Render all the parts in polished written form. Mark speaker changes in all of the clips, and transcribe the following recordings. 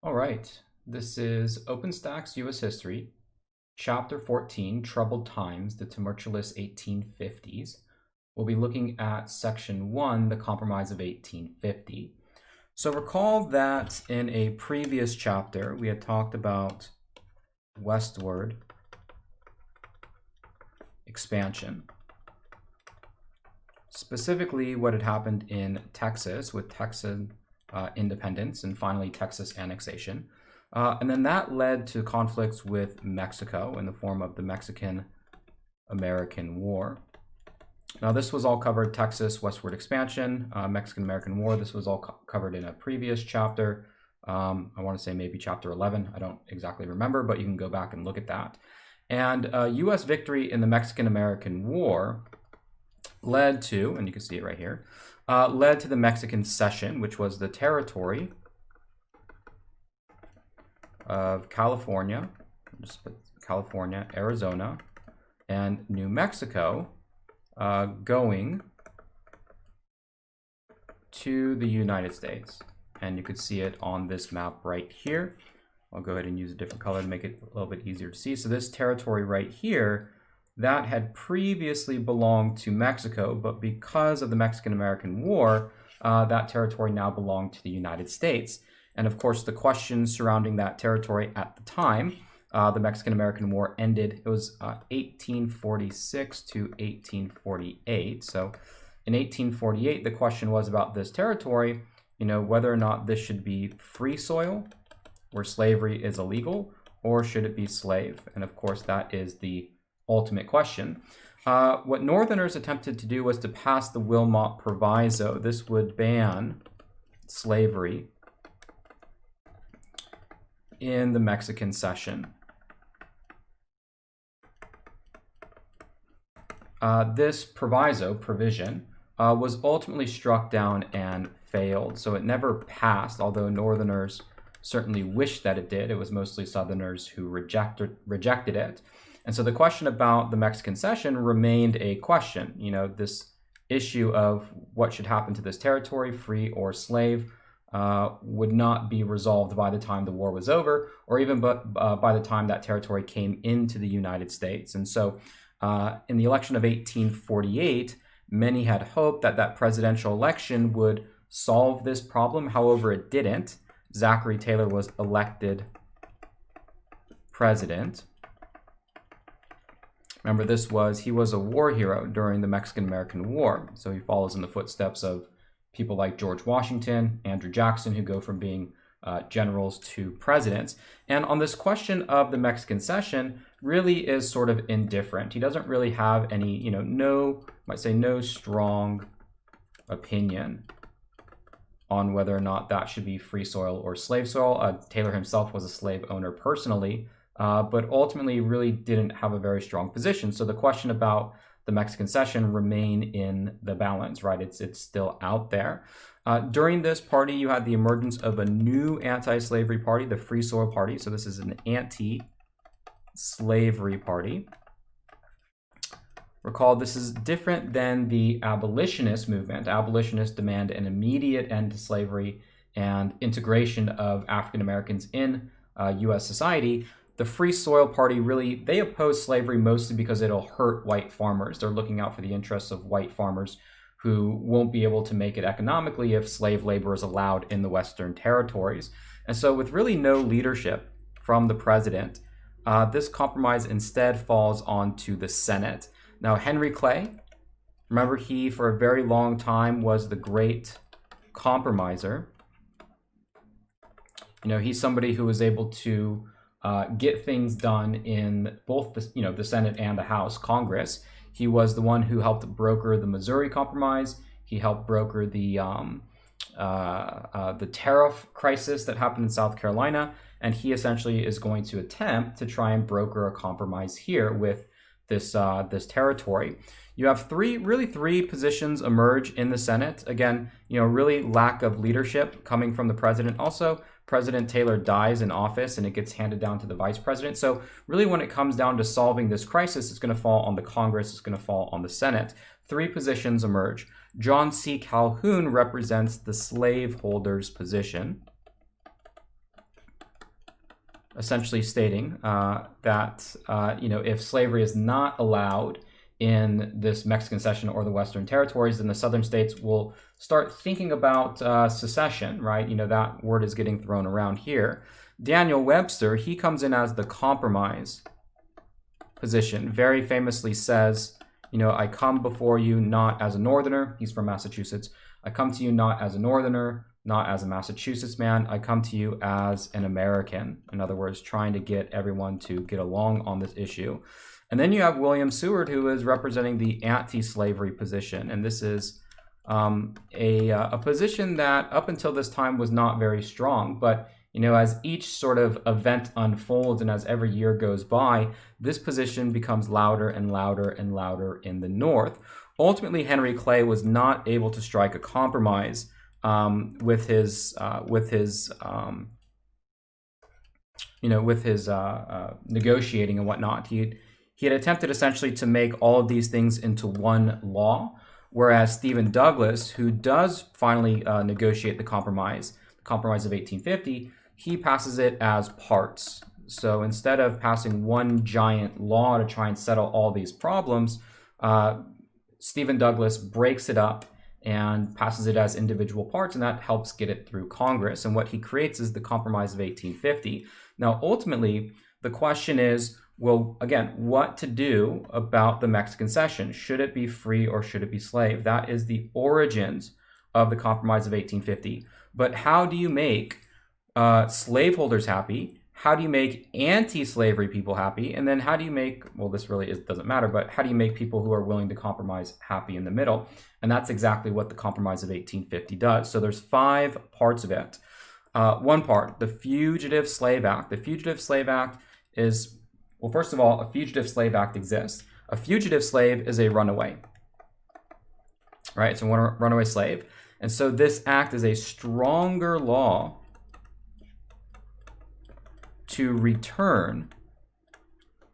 Speaker 1: All right, this is Openstax U.S. History, Chapter 14, Troubled Times, the Tumultuous 1850s. We'll be looking at Section 1, the Compromise of 1850. So recall that in a previous chapter, we had talked about westward expansion. Specifically, what had happened in Texas with Texan independence and finally Texas annexation. And then that led to conflicts with Mexico in the form of the Mexican-American War. Now, this was all covered, Texas westward expansion, Mexican-American War. This was all covered in a previous chapter. I want to say maybe chapter 11. I don't exactly remember, but you can go back and look at that. And U.S. victory in the Mexican-American War led to, and you can see it right here, led to the Mexican Cession, which was the territory of California, Arizona, and New Mexico going to the United States. And you could see it on this map right here. I'll go ahead and use a different color to make it a little bit easier to see. So this territory right here, that had previously belonged to Mexico, but because of the Mexican-American War, that territory now belonged to the United States. And of course, the questions surrounding that territory at the time, the Mexican-American War ended, it was 1846 to 1848. So in 1848, the question was about this territory, whether or not this should be free soil, where slavery is illegal, or should it be slave? And of course, that is the ultimate question. What Northerners attempted to do was to pass the Wilmot Proviso. This would ban slavery in the Mexican Cession. This provision, was ultimately struck down and failed. So it never passed, although Northerners certainly wished that it did. It was mostly Southerners who rejected it. And so the question about the Mexican Cession remained a question. This issue of what should happen to this territory, free or slave, would not be resolved by the time the war was over, or even by the time that territory came into the United States. And so in the election of 1848, many had hoped that that presidential election would solve this problem. However, it didn't. Zachary Taylor was elected president. Remember, he was a war hero during the Mexican-American War. So he follows in the footsteps of people like George Washington, Andrew Jackson, who go from being generals to presidents. And on this question of the Mexican Cession, really is sort of indifferent. He doesn't really have any, no strong opinion on whether or not that should be free soil or slave soil. Taylor himself was a slave owner personally, but ultimately really didn't have a very strong position. So the question about the Mexican Cession remain in the balance, right? It's still out there. During this party, you had the emergence of a new anti-slavery party, the Free Soil Party. So this is an anti-slavery party. Recall, this is different than the abolitionist movement. Abolitionists demand an immediate end to slavery and integration of African Americans in U.S. society. The Free Soil Party they oppose slavery mostly because it'll hurt white farmers. They're looking out for the interests of white farmers who won't be able to make it economically if slave labor is allowed in the Western territories. And so with really no leadership from the president, this compromise instead falls onto the Senate. Now, Henry Clay, remember, he for a very long time was the great compromiser. He's somebody who was able to get things done in both the Senate and the House, Congress. He was the one who helped broker the Missouri Compromise. He helped broker the tariff crisis that happened in South Carolina, and he essentially is going to attempt to try and broker a compromise here with this territory. You have three positions emerge in the Senate. Again, really lack of leadership coming from the president. Also, President Taylor dies in office and it gets handed down to the vice president. So really when it comes down to solving this crisis, it's going to fall on the Congress, it's going to fall on the Senate. Three positions emerge. John C. Calhoun represents the slaveholders' position. essentially stating that if slavery is not allowed in this Mexican cession or the Western territories, then the southern states will start thinking about secession, right? That word is getting thrown around here. Daniel Webster, he comes in as the compromise position, very famously says, I come before you not as a northerner. He's from Massachusetts. I come to you not as a northerner, not as a Massachusetts man. I come to you as an American. In other words, trying to get everyone to get along on this issue. And then you have William Seward, who is representing the anti-slavery position. And this is a position that up until this time was not very strong. But, as each sort of event unfolds and as every year goes by, this position becomes louder and louder and louder in the North. Ultimately, Henry Clay was not able to strike a compromise with his negotiating and whatnot. He had attempted essentially to make all of these things into one law, whereas Stephen Douglas, who does finally negotiate the compromise of 1850, he passes it as parts. So instead of passing one giant law to try and settle all these problems, Stephen Douglas breaks it up and passes it as individual parts, and that helps get it through Congress. And what he creates is the Compromise of 1850. Now, ultimately, the question is, well, again, what to do about the Mexican cession? Should it be free or should it be slave? That is the origins of the Compromise of 1850. But how do you make slaveholders happy? How do you make anti-slavery people happy? And then how do you make, well, this really doesn't matter, but how do you make people who are willing to compromise happy in the middle? And that's exactly what the Compromise of 1850 does. So there's 5 parts of it. One part, the Fugitive Slave Act. The Fugitive Slave Act is, well, first of all, a Fugitive Slave Act exists. A fugitive slave is a runaway, right? It's a runaway slave. And so this act is a stronger law to return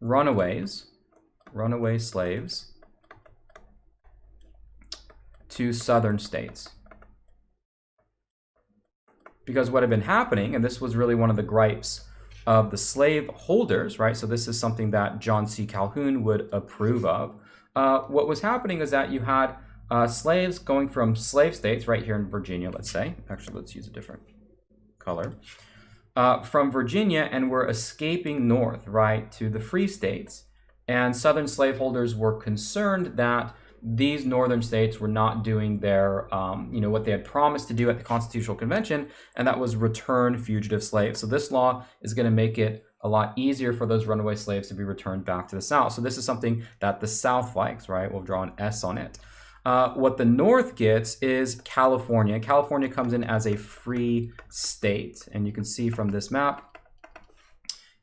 Speaker 1: runaway slaves to southern states. Because what had been happening, and this was really one of the gripes of the slave holders, right? So this is something that John C. Calhoun would approve of. What was happening is that you had slaves going from slave states, right here in Virginia, let's say. Actually, let's use a different color. From Virginia, and were escaping north, right, to the free states. And southern slaveholders were concerned that these northern states were not doing their, what they had promised to do at the Constitutional Convention, and that was return fugitive slaves. So this law is going to make it a lot easier for those runaway slaves to be returned back to the South. So this is something that the South likes, right? We'll draw an S on it. What the North gets is California. California comes in as a free state. And you can see from this map,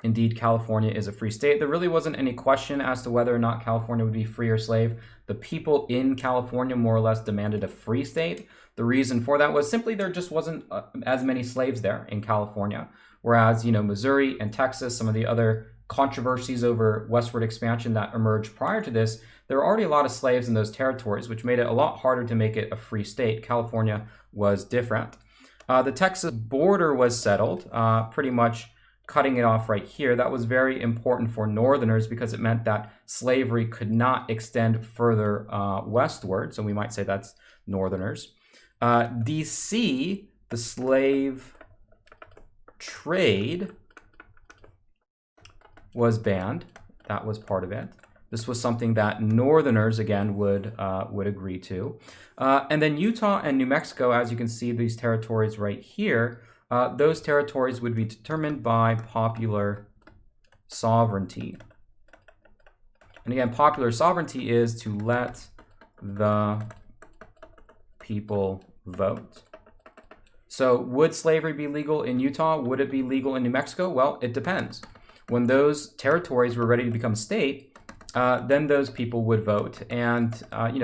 Speaker 1: indeed, California is a free state. There really wasn't any question as to whether or not California would be free or slave. The people in California more or less demanded a free state. The reason for that was simply there just wasn't as many slaves there in California. Whereas, Missouri and Texas, some of the other controversies over westward expansion that emerged prior to this, there were already a lot of slaves in those territories, which made it a lot harder to make it a free state. California was different. The Texas border was settled, pretty much cutting it off right here. That was very important for Northerners because it meant that slavery could not extend further westward. So we might say that's Northerners. D.C., the slave trade was banned. That was part of it. This was something that Northerners, again, would agree to. And then Utah and New Mexico, as you can see, these territories right here, those territories would be determined by popular sovereignty. And again, popular sovereignty is to let the people vote. So would slavery be legal in Utah? Would it be legal in New Mexico? Well, it depends. When those territories were ready to become state, then those people would vote. And,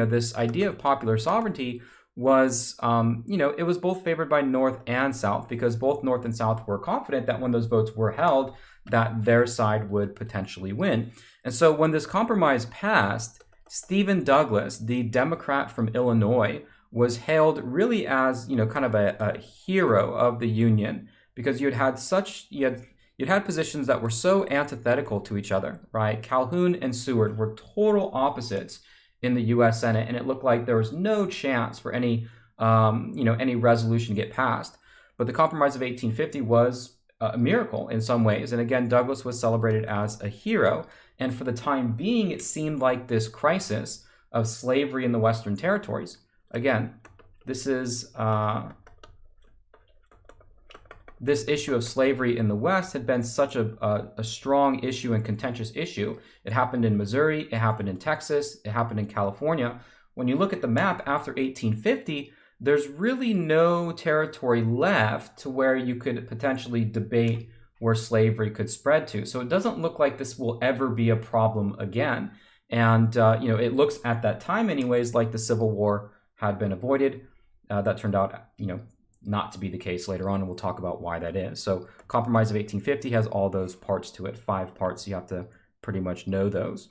Speaker 1: this idea of popular sovereignty was, it was both favored by North and South because both North and South were confident that when those votes were held, that their side would potentially win. And so when this compromise passed, Stephen Douglas, the Democrat from Illinois, was hailed really as, kind of a hero of the Union because you had you'd had positions that were so antithetical to each other, right? Calhoun and Seward were total opposites in the U.S. Senate, and it looked like there was no chance for any, any resolution to get passed. But the Compromise of 1850 was a miracle in some ways, and again, Douglas was celebrated as a hero. And for the time being, it seemed like this crisis of slavery in the Western territories. Again, this is this issue of slavery in the West had been such a strong issue and contentious issue. It happened in Missouri, it happened in Texas, it happened in California. When you look at the map after 1850, there's really no territory left to where you could potentially debate where slavery could spread to. So it doesn't look like this will ever be a problem again. And, it looks at that time anyways like the Civil War had been avoided. That turned out, not to be the case later on, and we'll talk about why that is. So Compromise of 1850 has all those parts to it, 5 parts. You have to pretty much know those.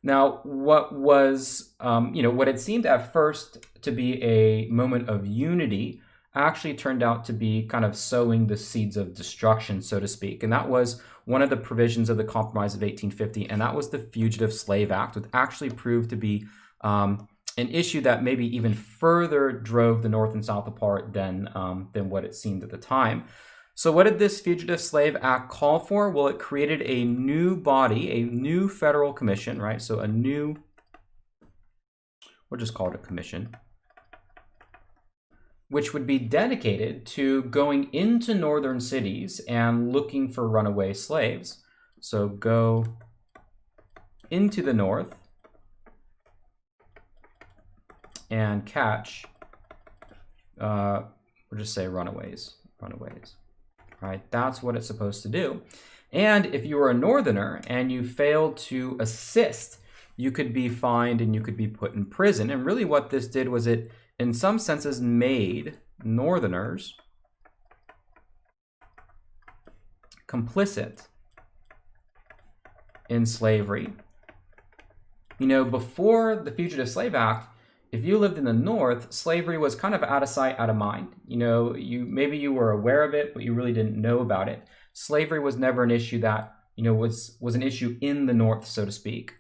Speaker 1: Now, what was, what had seemed at first to be a moment of unity actually turned out to be kind of sowing the seeds of destruction, so to speak. And that was one of the provisions of the Compromise of 1850, and that was the Fugitive Slave Act, which actually proved to be an issue that maybe even further drove the North and South apart than what it seemed at the time. So what did this Fugitive Slave Act call for? Well, it created a new body, a new federal commission, right? So a new, we'll just call it a commission, which would be dedicated to going into northern cities and looking for runaway slaves. So go into the north and catch, we'll just say runaways, right? That's what it's supposed to do. And if you were a northerner and you failed to assist, you could be fined and you could be put in prison. And really what this did was it, in some senses, made northerners complicit in slavery. Before the Fugitive Slave Act, if you lived in the North, slavery was kind of out of sight, out of mind. Maybe you were aware of it, but you really didn't know about it. Slavery was never an issue that, was an issue in the North, so to speak,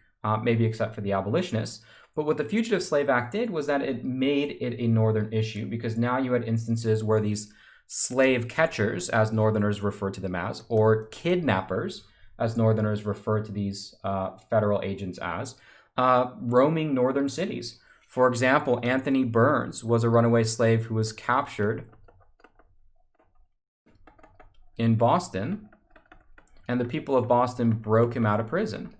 Speaker 1: maybe except for the abolitionists. But what the Fugitive Slave Act did was that it made it a Northern issue, because now you had instances where these slave catchers, as Northerners refer to them as, or kidnappers, as Northerners refer to these federal agents as, roaming northern cities. For example, Anthony Burns was a runaway slave who was captured in Boston, and the people of Boston broke him out of prison.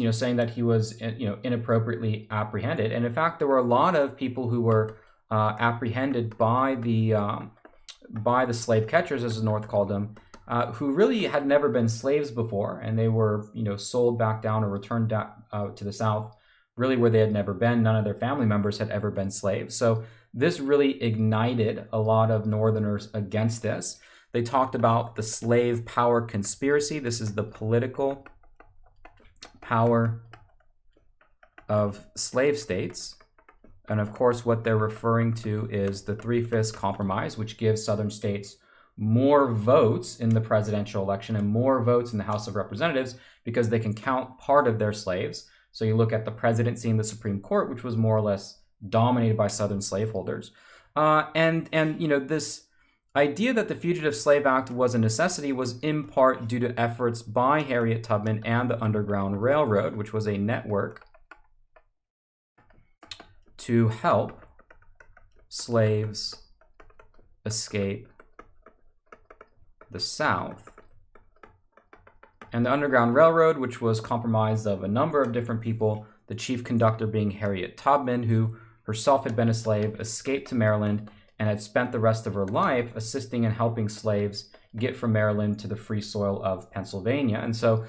Speaker 1: Saying that he was, inappropriately apprehended. And in fact, there were a lot of people who were apprehended by the slave catchers, as the North called them, who really had never been slaves before, and they were, sold back down or returned to the South, really where they had never been. None of their family members had ever been slaves. So this really ignited a lot of Northerners against this. They talked about the slave power conspiracy. This is the political power of slave states. And of course, what they're referring to is the 3/5 Compromise, which gives Southern states more votes in the presidential election and more votes in the House of Representatives because they can count part of their slaves. So you look at the presidency and the Supreme Court, which was more or less dominated by Southern slaveholders. This idea that the Fugitive Slave Act was a necessity was in part due to efforts by Harriet Tubman and the Underground Railroad, which was a network to help slaves escape the South. And the Underground Railroad, which was comprised of a number of different people, the chief conductor being Harriet Tubman, who herself had been a slave, escaped to Maryland, and had spent the rest of her life assisting and helping slaves get from Maryland to the free soil of Pennsylvania. And so,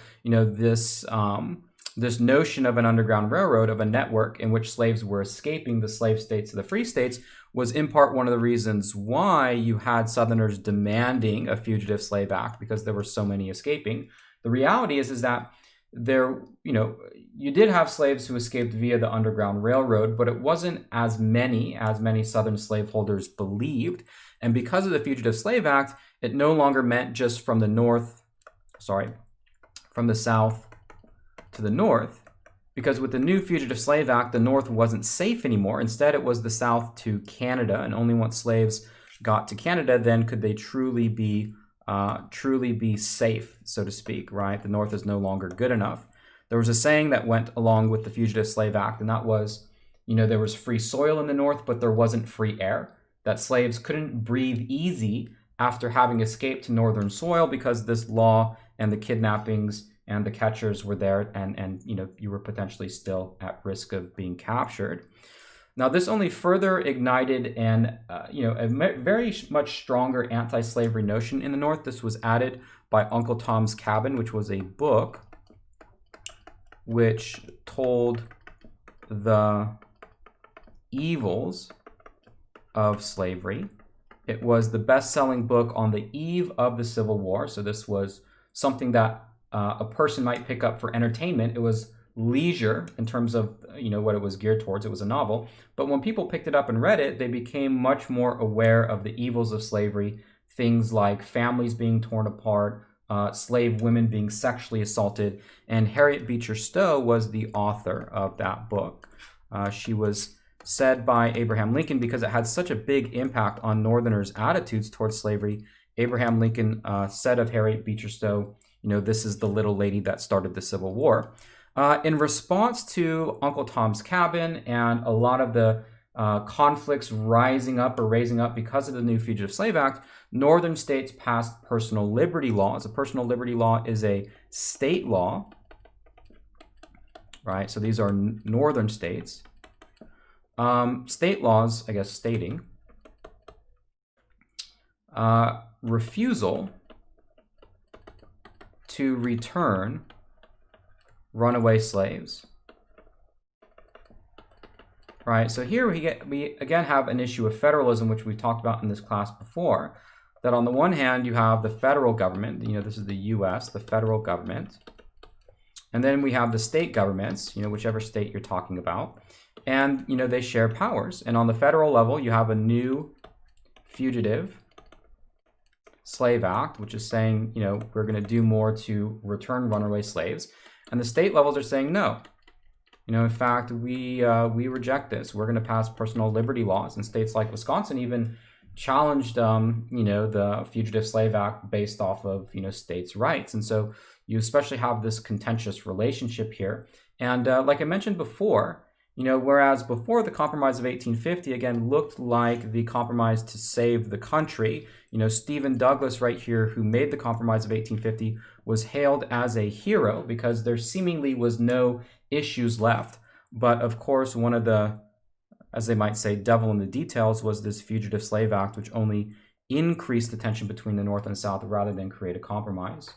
Speaker 1: this notion of an Underground Railroad, of a network in which slaves were escaping the slave states to the free states, was in part one of the reasons why you had Southerners demanding a Fugitive Slave Act, because there were so many escaping. The reality is that there, you did have slaves who escaped via the Underground Railroad, but it wasn't as many Southern slaveholders believed. And because of the Fugitive Slave Act, it no longer meant just from the South to the North, because with the new Fugitive Slave Act, the North wasn't safe anymore. Instead, it was the South to Canada, and only once slaves got to Canada, then could they truly be safe, so to speak, right? The North is no longer good enough. There was a saying that went along with the Fugitive Slave Act, and that was, there was free soil in the North, but there wasn't free air. That slaves couldn't breathe easy after having escaped to northern soil because this law and the kidnappings and the catchers were there, and you were potentially still at risk of being captured. Now, this only further ignited a very much stronger anti-slavery notion in the North. This was added by Uncle Tom's Cabin, which was a book which told the evils of slavery. It was the best-selling book on the eve of the Civil War. So this was something that a person might pick up for entertainment. It was leisure in terms of what it was geared towards. It was a novel, but when people picked it up and read it, they became much more aware of the evils of slavery, things like families being torn apart, slave women being sexually assaulted, and Harriet Beecher Stowe was the author of that book. She was said by Abraham Lincoln, because it had such a big impact on Northerners' attitudes towards slavery. Abraham Lincoln said of Harriet Beecher Stowe, this is the little lady that started the Civil War. In response to Uncle Tom's Cabin and a lot of the conflicts raising up because of the new Fugitive Slave Act, Northern states passed personal liberty laws. A personal liberty law is a state law, right? So these are Northern states. State laws, I guess, stating refusal to return runaway slaves. Right, so here we again have an issue of federalism, which we talked about in this class before, that on the one hand you have the federal government, this is the U.S., the federal government, and then we have the state governments, whichever state you're talking about, and they share powers. And on the federal level, you have a new Fugitive Slave Act, which is saying, we're going to do more to return runaway slaves. And the state levels are saying no. In fact, we reject this. We're going to pass personal liberty laws. And states like Wisconsin even challenged, the Fugitive Slave Act based off of, states' rights. And so you especially have this contentious relationship here. And like I mentioned before, whereas before the Compromise of 1850, again, looked like the compromise to save the country, Stephen Douglas right here, who made the Compromise of 1850, was hailed as a hero because there seemingly was no issues left. But of course, one of the, as they might say, devil in the details was this Fugitive Slave Act, which only increased the tension between the North and South rather than create a compromise.